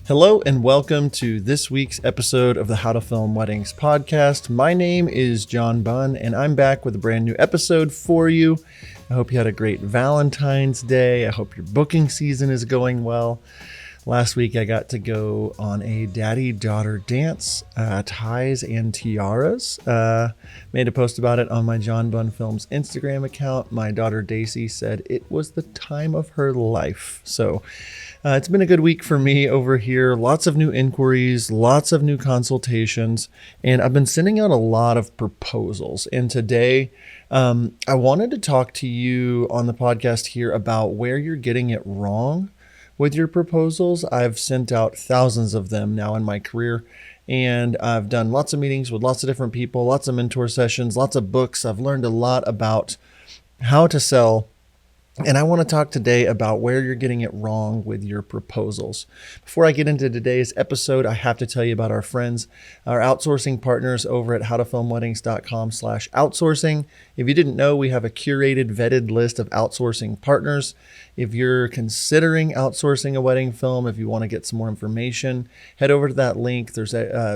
Hello and welcome to this week's episode of the How to Film Weddings podcast. My name is John Bunn and I'm back with a brand new episode for you. I hope you had a great Valentine's Day. I hope your booking season is going well. Last week I got to go on a daddy-daughter dance, ties and tiaras. Made a post about it on my John Bunn Films Instagram account. My daughter Daisy said it was the time of her life. So it's been a good week for me over here. Lots of new inquiries, lots of new consultations, and I've been sending out a lot of proposals. And today I wanted to talk to you on the podcast here about where you're getting it wrong with your proposals. I've sent out thousands of them now in my career, and I've done lots of meetings with lots of different people, lots of mentor sessions, lots of books. I've learned a lot about how to sell. And I want to talk today about where you're getting it wrong with your proposals. Before I get into today's episode, I have to tell you about our friends, our outsourcing partners over at howtofilmweddings.com/outsourcing. If you didn't know, we have a curated, vetted list of outsourcing partners. If you're considering outsourcing a wedding film, if you want to get some more information, head over to that link. There's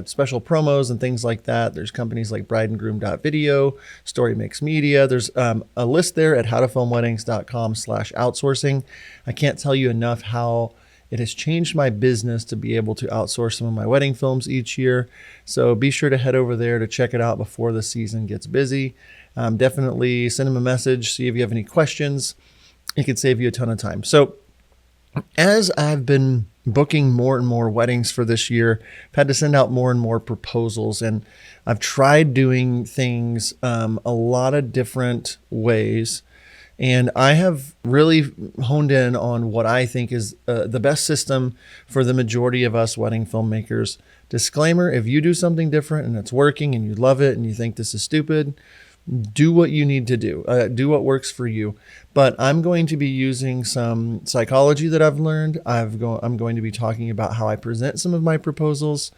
special promos and things like that. There's companies like brideandgroom.video, Story Mix Media. There's a list there at howtofilmweddings.com/outsourcing. I can't tell you enough how it has changed my business to be able to outsource some of my wedding films each year. So be sure to head over there to check it out before the season gets busy. Definitely send them a message, see if you have any questions. It could save you a ton of time. So as I've been booking more and more weddings for this year, I've had to send out more and more proposals, and I've tried doing things a lot of different ways. And I have really honed in on what I think is the best system for the majority of us wedding filmmakers. Disclaimer, if you do something different and it's working and you love it and you think this is stupid, do what you need to do. Do what works for you. But I'm going to be using some psychology that I've learned. I'm going to be talking about how I present some of my proposals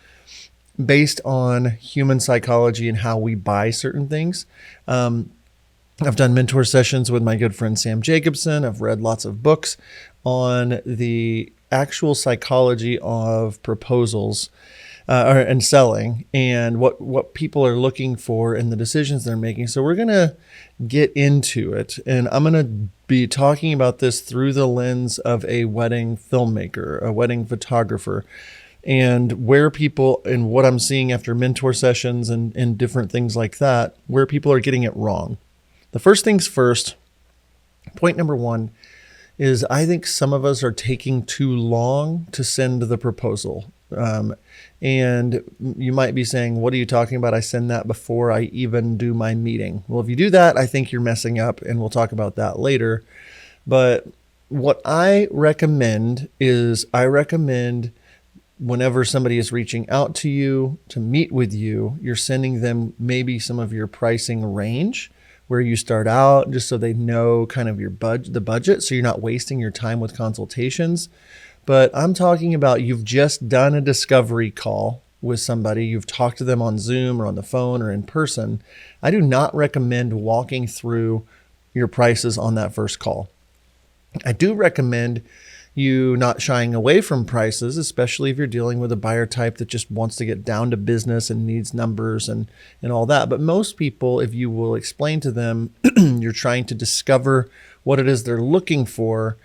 based on human psychology and how we buy certain things. I've done mentor sessions with my good friend Sam Jacobson. I've read lots of books on the actual psychology of proposals and selling, and what people are looking for and the decisions they're making. So we're going to get into it, and I'm going to be talking about this through the lens of a wedding filmmaker, a wedding photographer, and where people, and what I'm seeing after mentor sessions and different things like that, where people are getting it wrong. The first things first, point number one, is I think some of us are taking too long to send the proposal. And you might be saying, what are you talking about? I send that before I even do my meeting. Well, if you do that, I think you're messing up, and we'll talk about that later. But what I recommend is whenever somebody is reaching out to you to meet with you, you're sending them maybe some of your pricing range, where you start out, just so they know kind of the budget, so you're not wasting your time with consultations. But I'm talking about you've just done a discovery call with somebody. You've talked to them on Zoom or on the phone or in person. I do not recommend walking through your prices on that first call. I do recommend you not shying away from prices, especially if you're dealing with a buyer type that just wants to get down to business and needs numbers and all that. But most people, if you will explain to them you're trying to discover what it is they're looking for,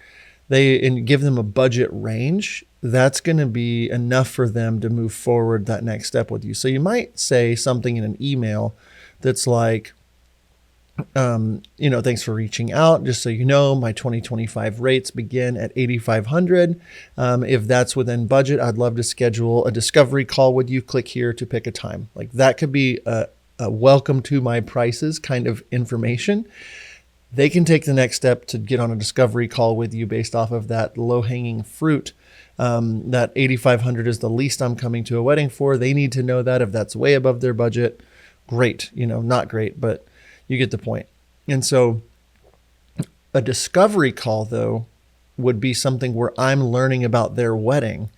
and give them a budget range, that's going to be enough for them to move forward that next step with you. So you might say something in an email that's like, thanks for reaching out. Just so you know, my 2025 rates begin at $8,500. If that's within budget, I'd love to schedule a discovery call with you. Click here to pick a time. Like that could be a welcome to my prices kind of information. They can take the next step to get on a discovery call with you based off of that low-hanging fruit. That $8,500 is the least I'm coming to a wedding for. They need to know that. If that's way above their budget, great. Not great, but you get the point. And so a discovery call, though, would be something where I'm learning about their wedding,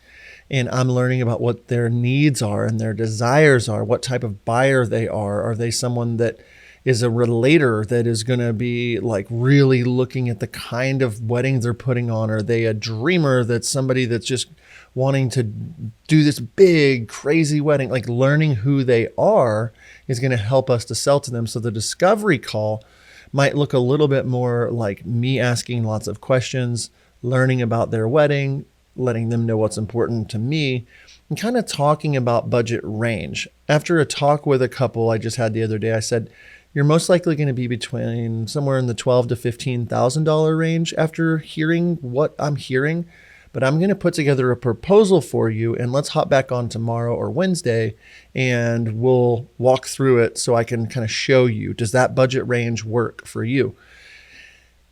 and I'm learning about what their needs are and their desires are, what type of buyer they are. Are they someone that is a relator that is going to be like really looking at the kind of wedding they're putting on? Are they a dreamer that's somebody that's just wanting to do this big, crazy wedding? Like learning who they are is going to help us to sell to them. So the discovery call might look a little bit more like me asking lots of questions, learning about their wedding, letting them know what's important to me, and kind of talking about budget range. After a talk with a couple I just had the other day, I said, you're most likely going to be between somewhere in the $12,000 to $15,000 range after hearing what I'm hearing. But I'm going to put together a proposal for you, and let's hop back on tomorrow or Wednesday and we'll walk through it so I can kind of show you, does that budget range work for you?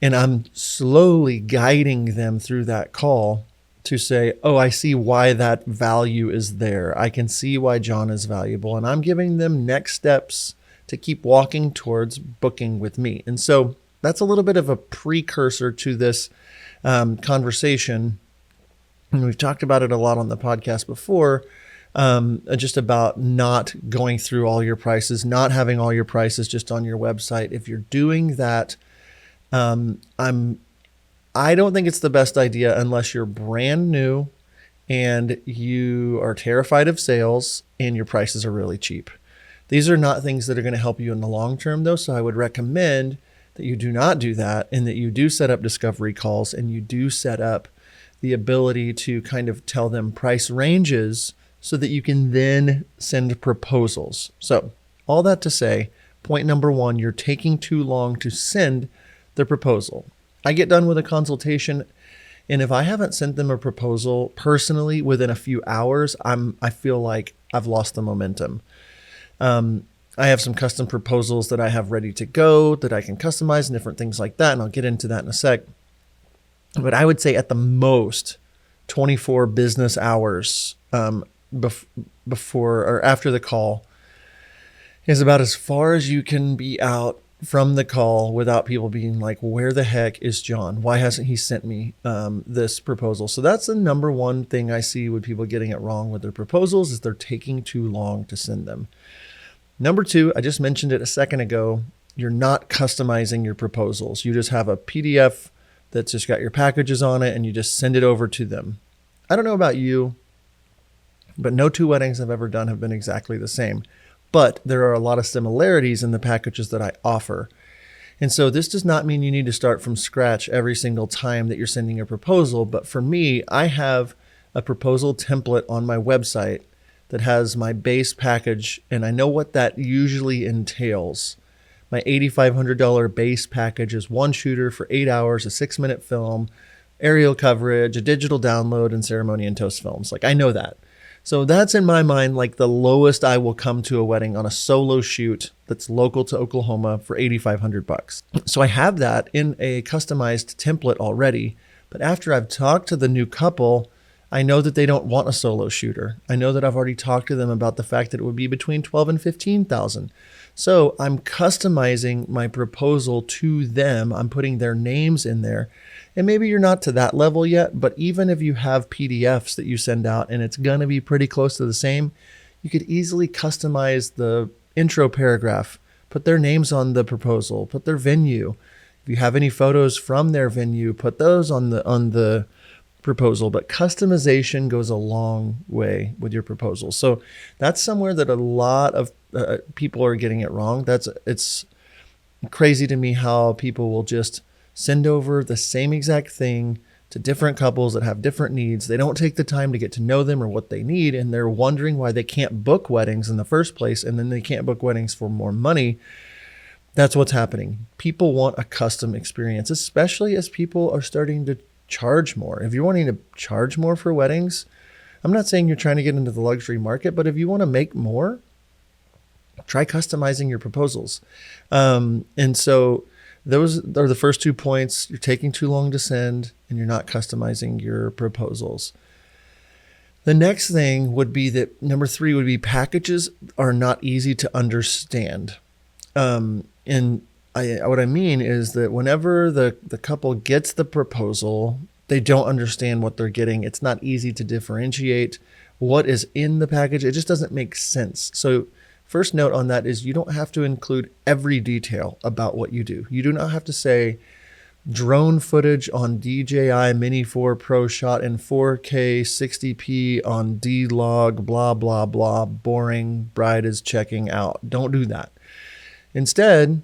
And I'm slowly guiding them through that call to say, oh, I see why that value is there. I can see why John is valuable. And I'm giving them next steps to keep walking towards booking with me. And so that's a little bit of a precursor to this conversation. And we've talked about it a lot on the podcast before, just about not going through all your prices, not having all your prices just on your website. If you're doing that, I don't think it's the best idea unless you're brand new and you are terrified of sales and your prices are really cheap. These are not things that are going to help you in the long term, though. So I would recommend that you do not do that, and that you do set up discovery calls, and you do set up the ability to kind of tell them price ranges so that you can then send proposals. So all that to say, point number one, you're taking too long to send the proposal. I get done with a consultation, and if I haven't sent them a proposal personally within a few hours, I feel like I've lost the momentum. I have some custom proposals that I have ready to go that I can customize and different things like that, and I'll get into that in a sec. But I would say at the most 24 business hours before or after the call is about as far as you can be out from the call without people being like, where the heck is John? Why hasn't he sent me this proposal? So that's the number one thing I see with people getting it wrong with their proposals, is they're taking too long to send them. Number two, I just mentioned it a second ago, you're not customizing your proposals. You just have a PDF that's just got your packages on it and you just send it over to them. I don't know about you, but no two weddings I've ever done have been exactly the same. But there are a lot of similarities in the packages that I offer. And so this does not mean you need to start from scratch every single time that you're sending a proposal. But for me, I have a proposal template on my website that has my base package, and I know what that usually entails. My $8,500 base package is one shooter for 8 hours, a 6-minute film, aerial coverage, a digital download, and ceremony and toast films. Like, I know that. So that's in my mind like the lowest I will come to a wedding on a solo shoot that's local to Oklahoma for $8,500. So I have that in a customized template already. But after I've talked to the new couple, I know that they don't want a solo shooter. I know that I've already talked to them about the fact that it would be between $12,000 and $15,000. So I'm customizing my proposal to them. I'm putting their names in there. And maybe you're not to that level yet, but even if you have PDFs that you send out and it's going to be pretty close to the same, you could easily customize the intro paragraph, put their names on the proposal, put their venue. If you have any photos from their venue, put those on the proposal. But customization goes a long way with your proposal. So that's somewhere that a lot of people are getting it wrong. It's crazy to me how people will just send over the same exact thing to different couples that have different needs. They don't take the time to get to know them or what they need, and they're wondering why they can't book weddings in the first place, and then they can't book weddings for more money. That's what's happening. People want a custom experience, especially as people are starting to charge more. If you're wanting to charge more for weddings, I'm not saying you're trying to get into the luxury market, but if you want to make more, try customizing your proposals. And so those are the first 2 points. You're taking too long to send, and you're not customizing your proposals. The next thing would be that number 3 would be packages are not easy to understand. What I mean is that whenever the couple gets the proposal, they don't understand what they're getting. It's not easy to differentiate what is in the package. It just doesn't make sense. So first note on that is you don't have to include every detail about what you do. You do not have to say drone footage on DJI Mini 4 Pro shot in 4K 60p on D-Log, blah, blah, blah, boring, bride is checking out. Don't do that. Instead,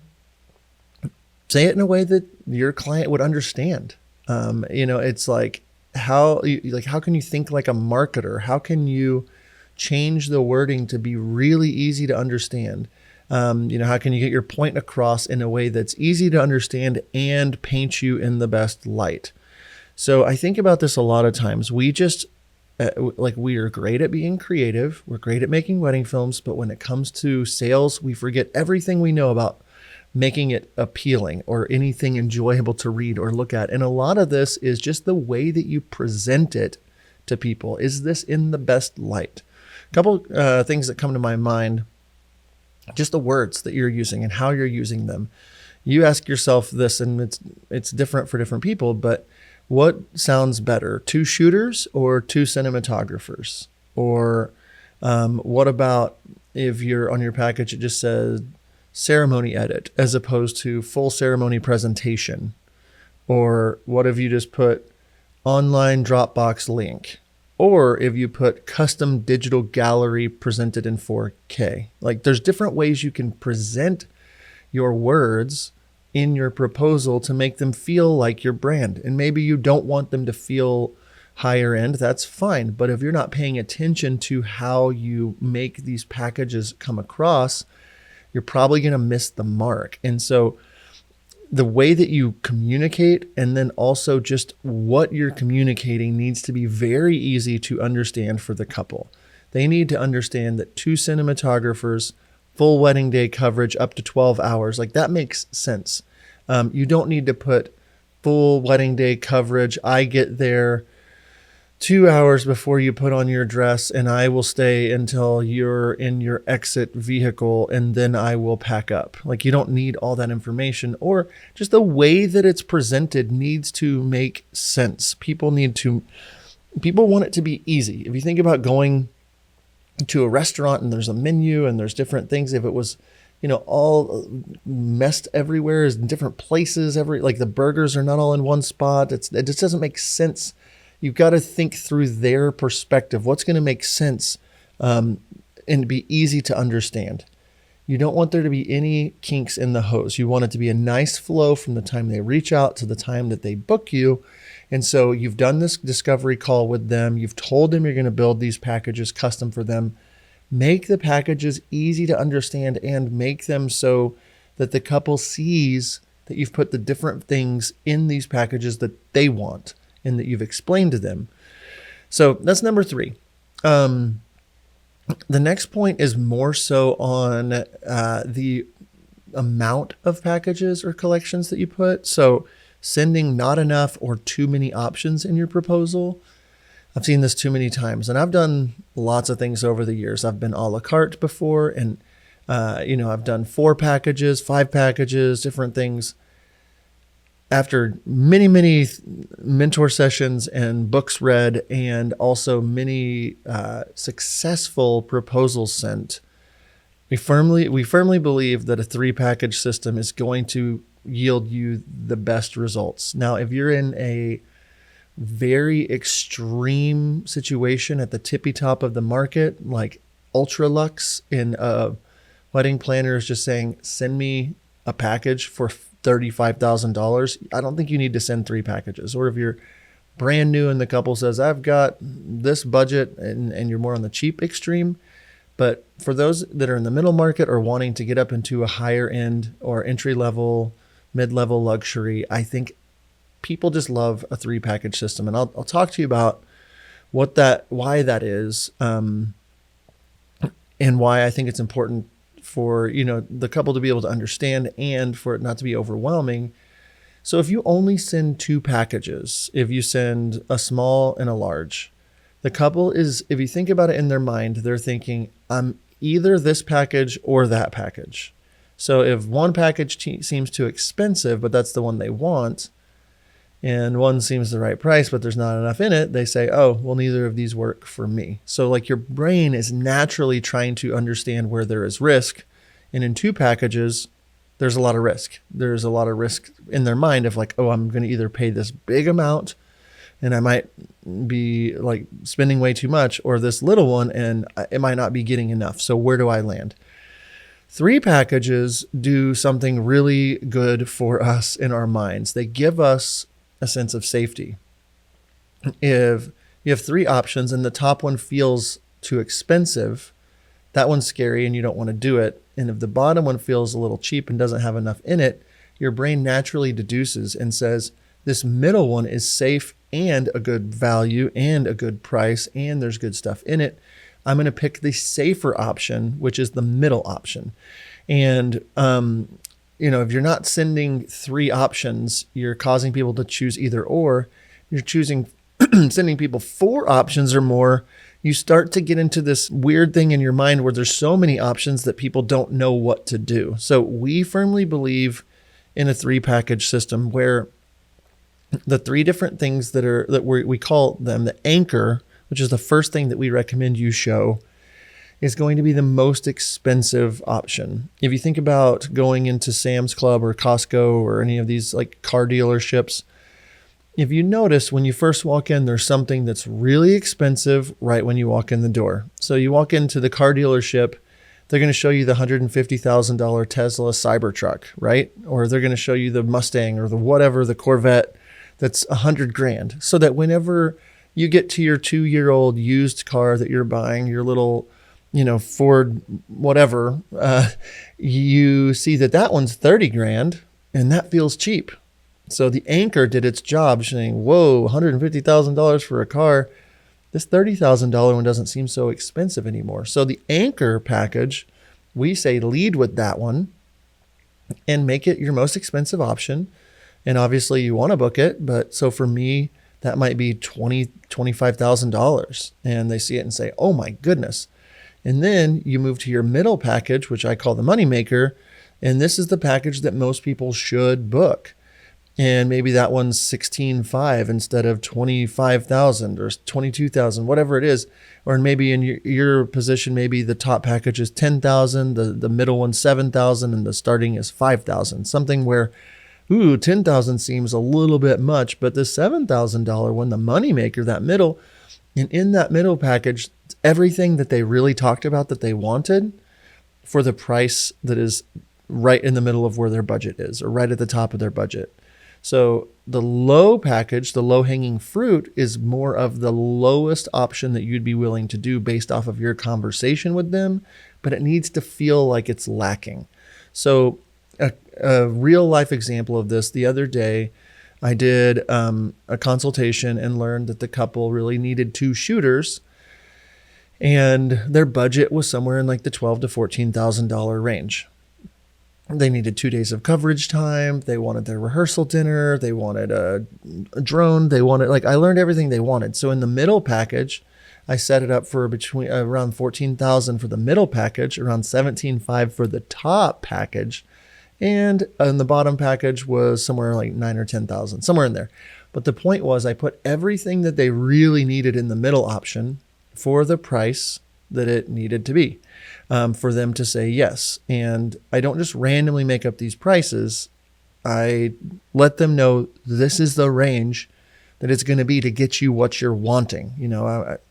say it in a way that your client would understand. It's like how can you think like a marketer? How can you change the wording to be really easy to understand? How can you get your point across in a way that's easy to understand and paint you in the best light? So I think about this a lot of times. We just we are great at being creative. We're great at making wedding films, but when it comes to sales, we forget everything we know about making it appealing or anything enjoyable to read or look at. And a lot of this is just the way that you present it to people. Is this in the best light? A couple things that come to my mind. Just the words that you're using and how you're using them. You ask yourself this, and it's different for different people, but what sounds better, 2 shooters or 2 cinematographers? Or what about if you're on your package, it just says ceremony edit as opposed to full ceremony presentation? Or what if you just put online Dropbox link? Or if you put custom digital gallery presented in 4K. Like there's different ways you can present your words in your proposal to make them feel like your brand. And maybe you don't want them to feel higher end, that's fine. But if you're not paying attention to how you make these packages come across, you're probably going to miss the mark. And so the way that you communicate and then also just what you're communicating needs to be very easy to understand for the couple. They need to understand that 2 cinematographers, full wedding day coverage up to 12 hours, like that makes sense. You don't need to put full wedding day coverage. I get there 2 hours before you put on your dress and I will stay until you're in your exit vehicle and then I will pack up. Like you don't need all that information, or just the way that it's presented needs to make sense. People want it to be easy. If you think about going to a restaurant and there's a menu and there's different things, if it was, all messed everywhere is in different places, like the burgers are not all in one spot. It just doesn't make sense. You've got to think through their perspective. What's going to make sense and be easy to understand? You don't want there to be any kinks in the hose. You want it to be a nice flow from the time they reach out to the time that they book you. And so you've done this discovery call with them. You've told them you're going to build these packages custom for them. Make the packages easy to understand and make them so that the couple sees that you've put the different things in these packages that they want and that you've explained to them. So that's number 3. The next point is more so on the amount of packages or collections that you put. So sending not enough or too many options in your proposal. I've seen this too many times, and I've done lots of things over the years. I've been a la carte before, and I've done 4 packages, 5 packages, different things. After many, many mentor sessions and books read, and also many successful proposals sent, we firmly believe that a 3 package system is going to yield you the best results. Now, if you're in a very extreme situation at the tippy top of the market, like ultra luxe, in a wedding planner is just saying, send me a package for $35,000, I don't think you need to send 3 packages. Or if you're brand new and the couple says, I've got this budget, and you're more on the cheap extreme. But for those that are in the middle market or wanting to get up into a higher end or entry level, mid-level luxury, I think people just love a 3 package system. And I'll talk to you about why that is, and why I think it's important for the couple to be able to understand and for it not to be overwhelming. So if you only send 2 packages, if you send a small and a large, the couple is, if you think about it in their mind, they're thinking, I'm either this package or that package. So if one package seems too expensive, but that's the one they want, and one seems the right price, but there's not enough in it, they say, oh, well, neither of these work for me. So like your brain is naturally trying to understand where there is risk. And in 2 packages, there's a lot of risk. There's a lot of risk in their mind of like, oh, I'm going to either pay this big amount and I might be like spending way too much, or this little one and it might not be getting enough. So where do I land? 3 packages do something really good for us in our minds. They give us a sense of safety. If you have 3 options and the top one feels too expensive, that one's scary and you don't want to do it. And if the bottom one feels a little cheap and doesn't have enough in it, your brain naturally deduces and says, this middle one is safe and a good value and a good price and there's good stuff in it. I'm going to pick the safer option, which is the middle option. And, if you're not sending 3 options, you're causing people to choose either or. You're choosing, sending people 4 options or more. You start to get into this weird thing in your mind where there's so many options that people don't know what to do. So we firmly believe in a 3 package system where the 3 different things that we call them the anchor, which is the first thing that we recommend you show, is going to be the most expensive option. If you think about going into Sam's Club or Costco or any of these like car dealerships, if you notice when you first walk in, there's something that's really expensive right when you walk in the door. So you walk into the car dealership, they're going to show you the $150,000 Tesla Cybertruck, right? Or they're going to show you the Mustang or the Corvette that's $100,000. So that whenever you get to your 2-year-old used car that you're buying, your little, Ford, whatever, you see that one's $30,000 and that feels cheap. So the anchor did its job saying, whoa, $150,000 for a car. This $30,000 one doesn't seem so expensive anymore. So the anchor package, we say lead with that one and make it your most expensive option. And obviously you want to book it. But so for me, that might be $20,000, $25,000. And they see it and say, oh my goodness. And then you move to your middle package, which I call the money maker. And this is the package that most people should book. And maybe that one's $16,500 instead of $25,000 or $22,000, whatever it is. Or maybe in your position, maybe the top package is $10,000, the middle one's $7,000, and the starting is $5,000. Something where, $10,000 seems a little bit much, but the $7,000 one, the money maker, that middle, and in that middle package, everything that they really talked about that they wanted for the price that is right in the middle of where their budget is, or right at the top of their budget. So the low package, the low hanging fruit, is more of the lowest option that you'd be willing to do based off of your conversation with them, but it needs to feel like it's lacking. So a real life example of this, the other day, I did a consultation and learned that the couple really needed 2 shooters, and their budget was somewhere in like the $12,000 to $14,000 range. They needed 2 days of coverage time. They wanted their rehearsal dinner. They wanted a drone. They wanted, I learned everything they wanted. So in the middle package, I set it up for between around $14,000 for the middle package, around $17,500 for the top package. And the bottom package was somewhere like $9,000 or $10,000, somewhere in there. But the point was I put everything that they really needed in the middle option for the price that it needed to be, for them to say yes. And I don't just randomly make up these prices. I let them know this is the range that it's going to be to get you what you're wanting.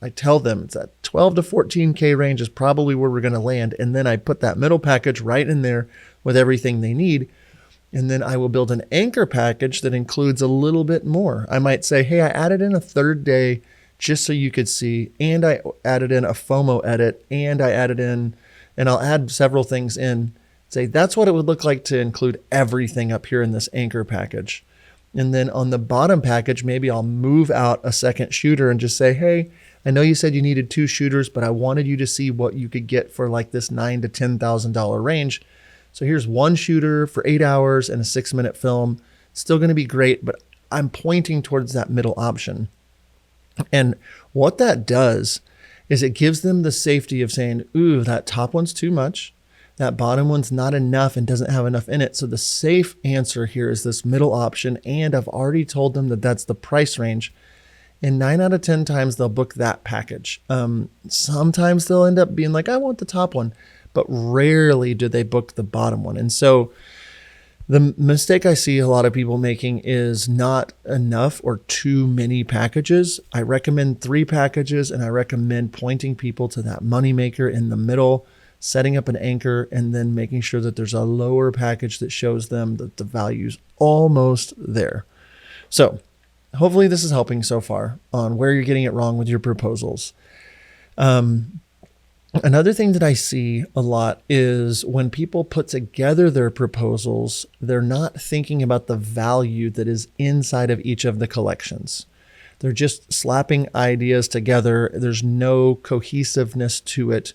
I tell them it's that 12 to 14K range is probably where we're going to land. And then I put that middle package right in there with everything they need. And then I will build an anchor package that includes a little bit more. I might say, hey, I added in a 3rd day just so you could see, and I added in a FOMO edit, and I added in, and I'll add several things in, say that's what it would look like to include everything up here in this anchor package. And then on the bottom package, maybe I'll move out a 2nd shooter and just say, hey, I know you said you needed 2 shooters, but I wanted you to see what you could get for like this $9,000 to $10,000 range. So here's 1 shooter for 8 hours and a 6-minute film. It's still going to be great, but I'm pointing towards that middle option. And what that does is it gives them the safety of saying, ooh, that top one's too much. that bottom one's not enough and doesn't have enough in it. So the safe answer here is this middle option. And I've already told them that that's the price range. And 9 out of 10 times they'll book that package. Sometimes they'll end up being like, I want the top one, but rarely do they book the bottom one. And so the mistake I see a lot of people making is not enough or too many packages. I recommend 3 packages, and I recommend pointing people to that moneymaker in the middle, setting up an anchor, and then making sure that there's a lower package that shows them that the value's almost there. So hopefully this is helping so far on where you're getting it wrong with your proposals. Another thing that I see a lot is when people put together their proposals, they're not thinking about the value that is inside of each of the collections. They're just slapping ideas together. There's no cohesiveness to it.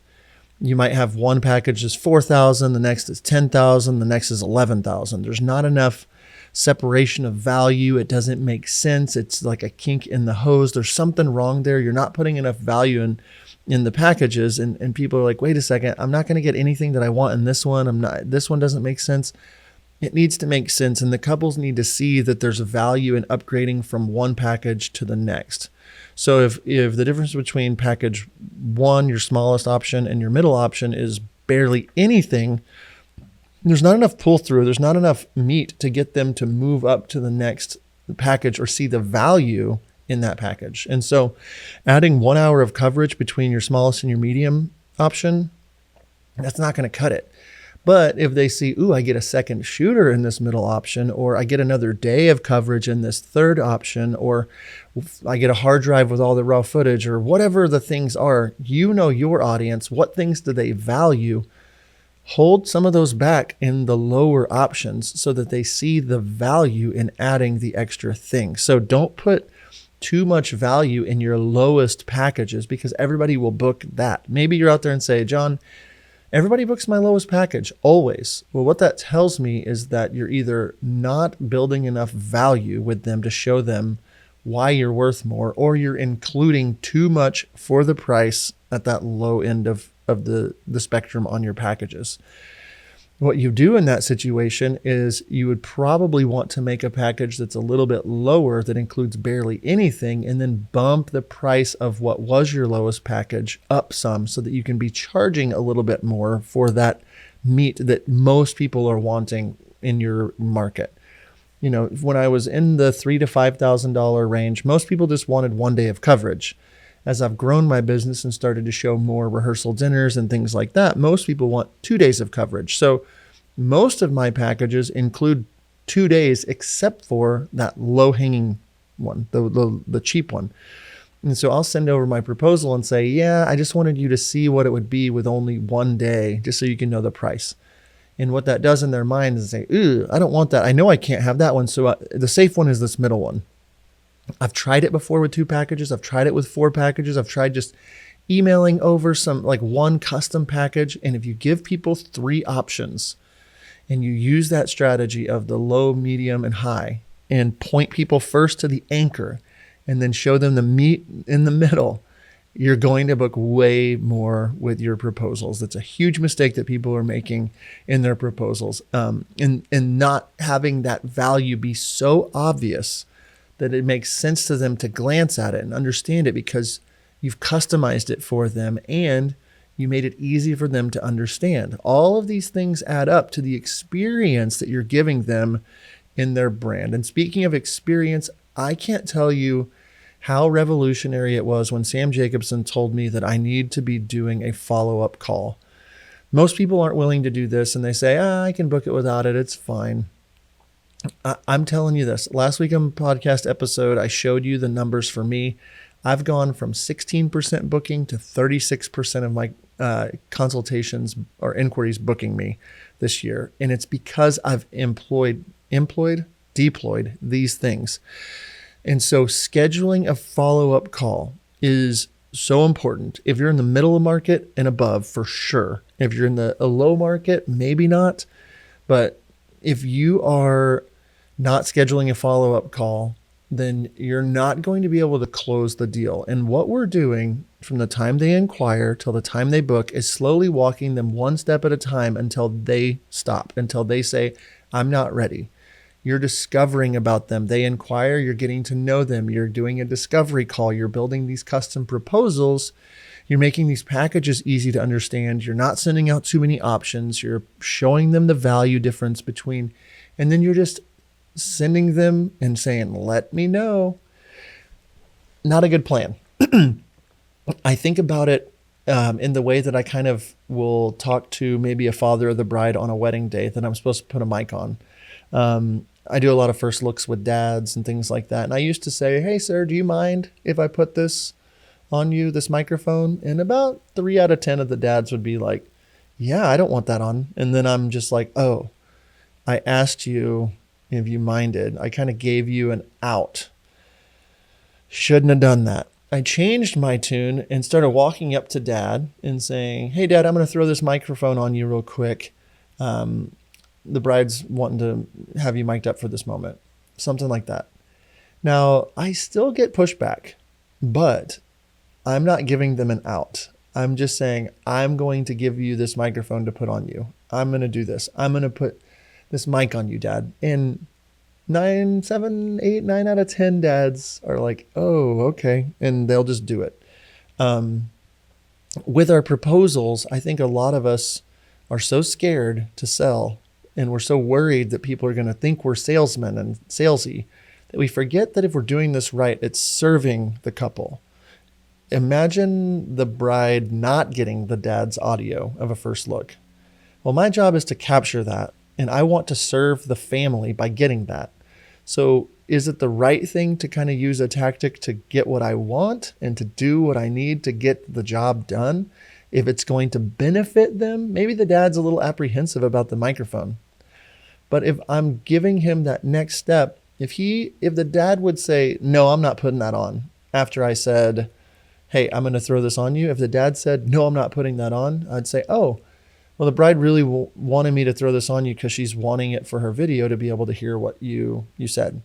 You might have one package is $4,000, the next is $10,000, the next is $11,000. There's not enough separation of value. It doesn't make sense. It's like a kink in the hose. There's something wrong there. You're not putting enough value in the packages, and people are like, wait a second, I'm not going to get anything that I want in this one. This one doesn't make sense. It needs to make sense, and the couples need to see that there's a value in upgrading from one package to the next. So if the difference between package 1, your smallest option, and your middle option is barely anything, there's not enough pull through. There's not enough meat to get them to move up to the next package or see the value in that package. And so adding 1 hour of coverage between your smallest and your medium option, that's not going to cut it. But if they see, ooh, I get a second shooter in this middle option, or I get another day of coverage in this third option, or I get a hard drive with all the raw footage, or whatever the things are, you know your audience, what things do they value? Hold some of those back in the lower options so that they see the value in adding the extra thing. So don't put too much value in your lowest packages, because everybody will book that. Maybe you're out there and say, John, everybody books my lowest package always. Well, what that tells me is that you're either not building enough value with them to show them why you're worth more, or you're including too much for the price at that low end of the spectrum on your packages. What you do in that situation is you would probably want to make a package that's a little bit lower that includes barely anything, and then bump the price of what was your lowest package up some so that you can be charging a little bit more for that meat that most people are wanting in your market. You know, when I was in the $3,000 to $5,000 range, most people just wanted 1 day of coverage. As I've grown my business and started to show more rehearsal dinners and things like that, most people want 2 days of coverage. So most of my packages include 2 days, except for that low-hanging one, the cheap one. And so I'll send over my proposal and say, yeah, I just wanted you to see what it would be with only 1 day, just so you can know the price. And what that does in their mind is say, ooh, I don't want that. I know I can't have that one. So the safe one is this middle one. I've tried it before with 2 packages. I've tried it with 4 packages. I've tried just emailing over some like one custom package. And if you give people 3 options and you use that strategy of the low, medium, and high, and point people first to the anchor and then show them the meat in the middle, you're going to book way more with your proposals. That's a huge mistake that people are making in their proposals, and not having that value be so obvious that it makes sense to them to glance at it and understand it, because you've customized it for them and you made it easy for them to understand. All of these things add up to the experience that you're giving them in their brand. And speaking of experience, I can't tell you how revolutionary it was when Sam Jacobson told me that I need to be doing a follow-up call. Most people aren't willing to do this, and they say, I can book it without it. It's fine. I'm telling you this. Last week on podcast episode, I showed you the numbers for me. I've gone from 16% booking to 36% of my consultations or inquiries booking me this year. And it's because I've deployed these things. And so scheduling a follow-up call is so important. If you're in the middle of market and above, for sure. If you're in a low market, maybe not. But if you are not scheduling a follow-up call, then you're not going to be able to close the deal. And what we're doing from the time they inquire till the time they book is slowly walking them one step at a time until they stop, until they say, I'm not ready. You're discovering about them. They inquire, you're getting to know them. You're doing a discovery call. You're building these custom proposals. You're making these packages easy to understand. You're not sending out too many options. You're showing them the value difference between, and then you're just sending them and saying, let me know. Not a good plan. I think about it in the way that I kind of will talk to maybe a father of the bride on a wedding day that I'm supposed to put a mic on. I do a lot of first looks with dads and things like that. And I used to say, hey, sir, do you mind if I put this on you, this microphone? And about 3 out of 10 of the dads would be like, yeah, I don't want that on. And then I'm just like, oh, I asked you if you minded. I kind of gave you an out. Shouldn't have done that. I changed my tune and started walking up to dad and saying, hey, dad, I'm going to throw this microphone on you real quick. The bride's wanting to have you mic'd up for this moment. Something like that. Now, I still get pushback, but I'm not giving them an out. I'm just saying, I'm going to give you this microphone to put on you. I'm going to do this. I'm going to put this mic on you, dad. And 9 out of 10 dads are like, oh, okay. And they'll just do it. With our proposals, I think a lot of us are so scared to sell, and we're so worried that people are going to think we're salesmen and salesy, that we forget that if we're doing this right, it's serving the couple. Imagine the bride not getting the dad's audio of a first look. Well, my job is to capture that, and I want to serve the family by getting that. So is it the right thing to kind of use a tactic to get what I want and to do what I need to get the job done? If it's going to benefit them, maybe the dad's a little apprehensive about the microphone. But if I'm giving him that next step, if the dad would say, no, I'm not putting that on, after I said, hey, I'm going to throw this on you. If the dad said, no, I'm not putting that on, I'd say, oh, well, the bride really wanted me to throw this on you because she's wanting it for her video to be able to hear what you said.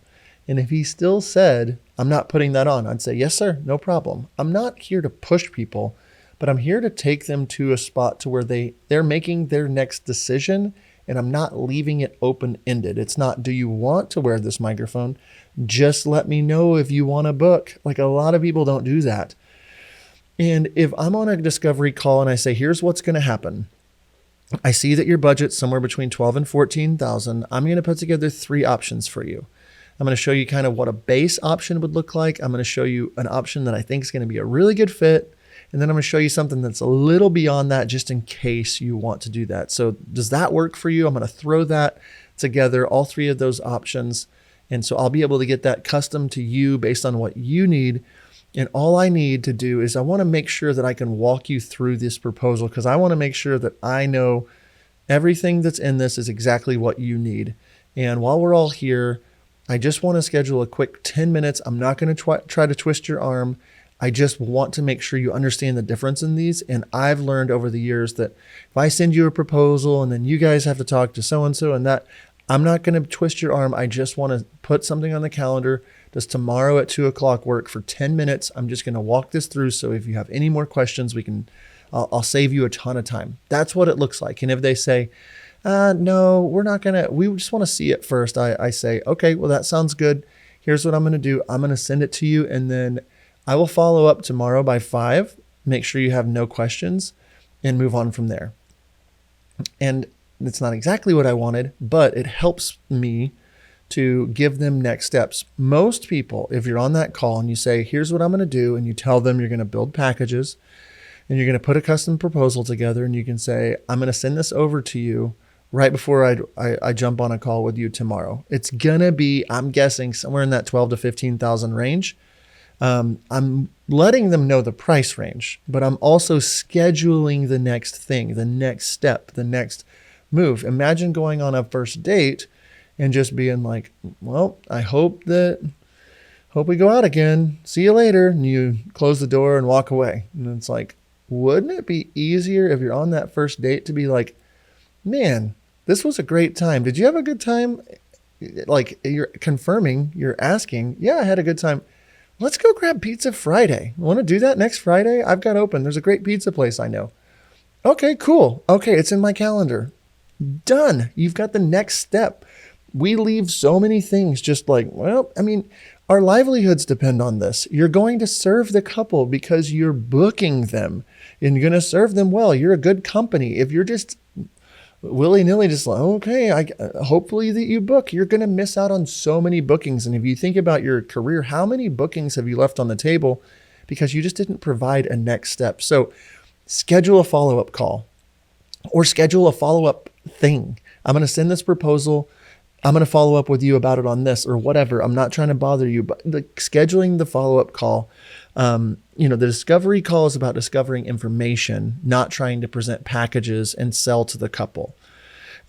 And if he still said, I'm not putting that on, I'd say, yes, sir, no problem. I'm not here to push people, but I'm here to take them to a spot to where they're making their next decision, and I'm not leaving it open-ended. It's not, do you want to wear this microphone? Just let me know if you want to book. Like, a lot of people don't do that. And if I'm on a discovery call and I say, here's what's going to happen. I see that your budget's somewhere between $12,000 and $14,000. I'm going to put together 3 options for you. I'm going to show you kind of what a base option would look like. I'm going to show you an option that I think is going to be a really good fit. And then I'm going to show you something that's a little beyond that, just in case you want to do that. So does that work for you? I'm going to throw that together, all 3 of those options. And so I'll be able to get that custom to you based on what you need. And all I need to do is I want to make sure that I can walk you through this proposal, because I want to make sure that I know everything that's in this is exactly what you need. And while we're all here, I just want to schedule a quick 10 minutes. I'm not going to try to twist your arm. I just want to make sure you understand the difference in these. And I've learned over the years that if I send you a proposal and then you guys have to talk to so-and-so and that, I'm not going to twist your arm. I just want to put something on the calendar. Does tomorrow at 2:00 work for 10 minutes? I'm just going to walk this through. So if you have any more questions, I'll save you a ton of time. That's what it looks like. And if they say, no, we're not going to, we just want to see it first. I say, okay, well, that sounds good. Here's what I'm going to do. I'm going to send it to you. And then I will follow up tomorrow by 5, make sure you have no questions, and move on from there. And it's not exactly what I wanted, but it helps me to give them next steps. Most people, if you're on that call and you say, here's what I'm going to do, and you tell them you're going to build packages and you're going to put a custom proposal together, and you can say, I'm going to send this over to you right before I jump on a call with you tomorrow. It's going to be, I'm guessing, somewhere in that 12 to 15,000 range. I'm letting them know the price range, but I'm also scheduling the next thing, the next step, the next move. Imagine going on a first date and just being like, well, I hope we go out again. See you later. And you close the door and walk away. And it's like, wouldn't it be easier if you're on that first date to be like, man, this was a great time. Did you have a good time? like you're confirming, you're asking, yeah, I had a good time. Let's go grab pizza Friday. Want to do that next Friday? I've got open. There's a great pizza place I know. Okay, cool. Okay, it's in my calendar. Done. You've got the next step. We leave so many things just like, well, I mean, our livelihoods depend on this. You're going to serve the couple because you're booking them and you're going to serve them well. You're a good company. If you're just willy-nilly, just like, okay, hopefully that you book, you're going to miss out on so many bookings. And if you think about your career, how many bookings have you left on the table because you just didn't provide a next step? So schedule a follow-up call or schedule a follow-up thing. I'm going to send this proposal. I'm going to follow up with you about it on this or whatever. I'm not trying to bother you, but scheduling the follow-up call, the discovery call is about discovering information, not trying to present packages and sell to the couple.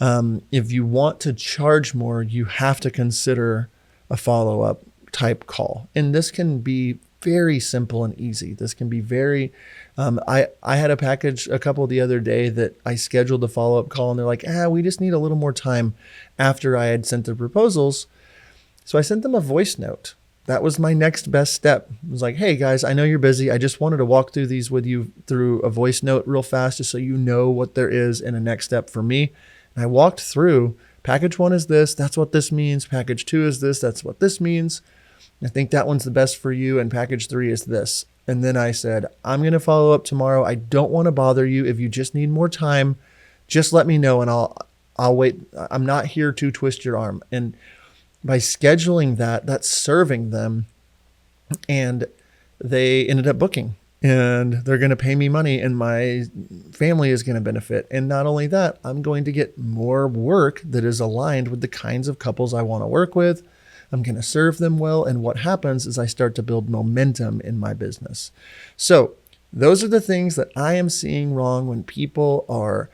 If you want to charge more, you have to consider a follow-up type call. And this can be very simple and easy. This can be very, I had a package a couple the other day that I scheduled a follow-up call and they're like, we just need a little more time after I had sent the proposals. So I sent them a voice note. That was my next best step. It was like, hey guys, I know you're busy. I just wanted to walk through these with you through a voice note real fast, just so you know what there is in a next step for me. And I walked through, package 1 is this, that's what this means. Package 2 is this, that's what this means. I think that one's the best for you. And package 3 is this. And then I said, I'm going to follow up tomorrow. I don't want to bother you. If you just need more time, just let me know and I'll wait. I'm not here to twist your arm. And by scheduling that, that's serving them. And they ended up booking and they're going to pay me money and my family is going to benefit. And not only that, I'm going to get more work that is aligned with the kinds of couples I want to work with. I'm going to serve them well. And what happens is I start to build momentum in my business. So those are the things that I am seeing wrong when people are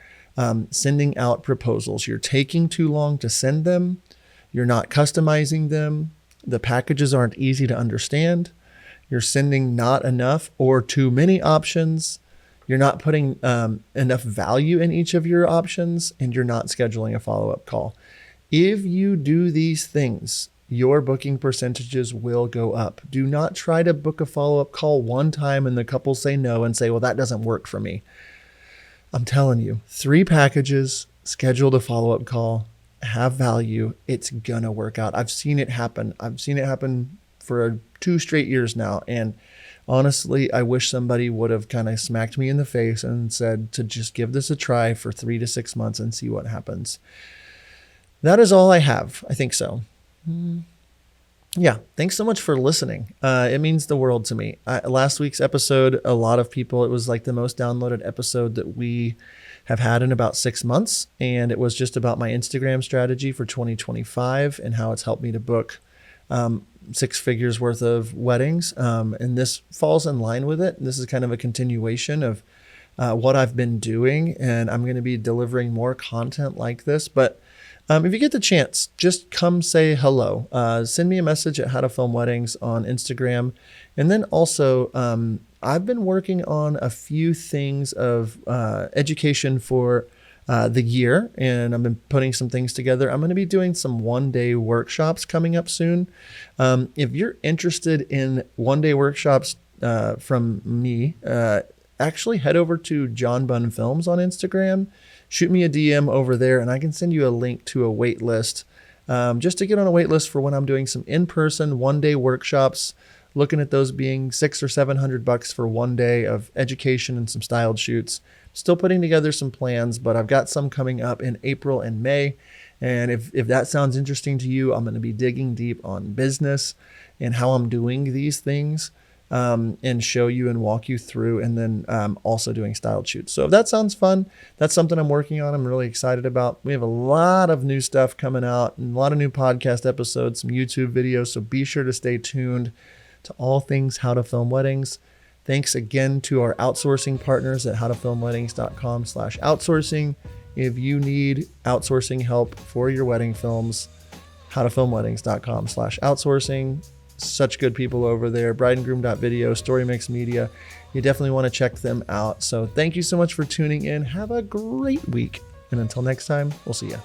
sending out proposals. You're taking too long to send them. You're not customizing them. The packages aren't easy to understand. You're sending not enough or too many options. You're not putting enough value in each of your options, and you're not scheduling a follow-up call. If you do these things, your booking percentages will go up. Do not try to book a follow-up call one time and the couple say no and say, well, that doesn't work for me. I'm telling you, 3 packages, scheduled a follow-up call, have value, it's gonna work out. I've seen it happen. I've seen it happen for 2 straight years now. And honestly, I wish somebody would have kind of smacked me in the face and said to just give this a try for 3 to 6 months and see what happens. That is all I have. I think so. Yeah. Thanks so much for listening. It means the world to me. Last week's episode, a lot of people, it was like the most downloaded episode that we have had in about 6 months. And it was just about my Instagram strategy for 2025 and how it's helped me to book 6 figures worth of weddings. And this falls in line with it. This is kind of a continuation of what I've been doing. And I'm going to be delivering more content like this. But if you get the chance, just come say hello. Send me a message at How to Film Weddings on Instagram. And then also, I've been working on a few things of education for the year, and I've been putting some things together. I'm going to be doing some one-day workshops coming up soon. If you're interested in one-day workshops from me, actually head over to John Bunn Films on Instagram. Shoot me a DM over there and I can send you a link to a wait list just to get on a wait list for when I'm doing some in-person one-day workshops, looking at those being $600 or $700 for one day of education and some styled shoots. Still putting together some plans, but I've got some coming up in April and May. And if that sounds interesting to you, I'm going to be digging deep on business and how I'm doing these things. And show you and walk you through, and then also doing styled shoots. So if that sounds fun, that's something I'm working on. I'm really excited about. We have a lot of new stuff coming out and a lot of new podcast episodes, some YouTube videos. So be sure to stay tuned to all things How to Film Weddings. Thanks again to our outsourcing partners at howtofilmweddings.com/outsourcing. If you need outsourcing help for your wedding films, howtofilmweddings.com/outsourcing. Such good people over there. brideandgroom.video, StoryMix Media. You definitely want to check them out. So thank you so much for tuning in. Have a great week. And until next time, we'll see you.